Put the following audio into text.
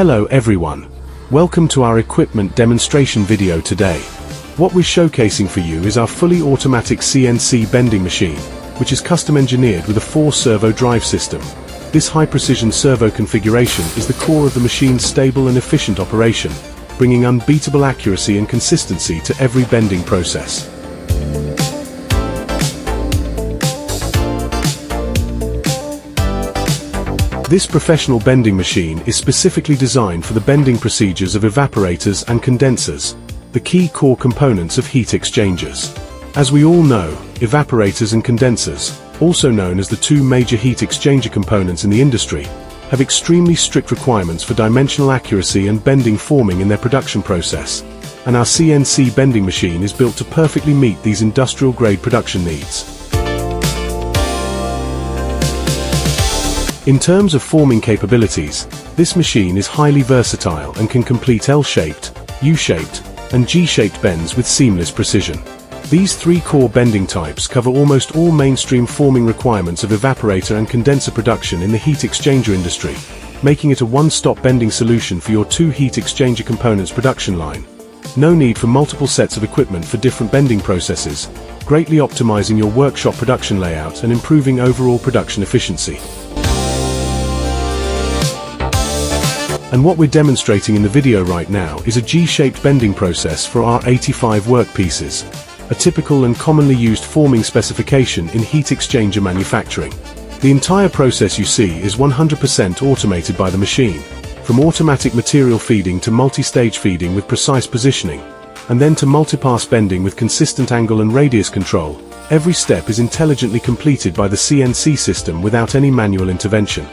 Hello everyone. Welcome to our equipment demonstration video today. What we're showcasing for you is our fully automatic CNC bending machine, which is custom engineered with a 4-servo drive system. This high-precision servo configuration is the core of the machine's stable and efficient operation, bringing unbeatable accuracy and consistency to every bending process. This professional bending machine is specifically designed for the bending procedures of evaporators and condensers, the key core components of heat exchangers. As we all know, evaporators and condensers, also known as the two major heat exchanger components in the industry, have extremely strict requirements for dimensional accuracy and bending forming in their production process, and our CNC bending machine is built to perfectly meet these industrial-grade production needs. In terms of forming capabilities, this machine is highly versatile and can complete L-shaped, U-shaped, and G-shaped bends with seamless precision. These three core bending types cover almost all mainstream forming requirements of evaporator and condenser production in the heat exchanger industry, making it a one-stop bending solution for your two heat exchanger components production line. No need for multiple sets of equipment for different bending processes, greatly optimizing your workshop production layout and improving overall production efficiency. And what we're demonstrating in the video right now is a G-shaped bending process for our 85 workpieces, a typical and commonly used forming specification in heat exchanger manufacturing. The entire process you see is 100% automated by the machine, from automatic material feeding to multi-stage feeding with precise positioning, and then to multipass bending with consistent angle and radius control. Every step is intelligently completed by the CNC system without any manual intervention.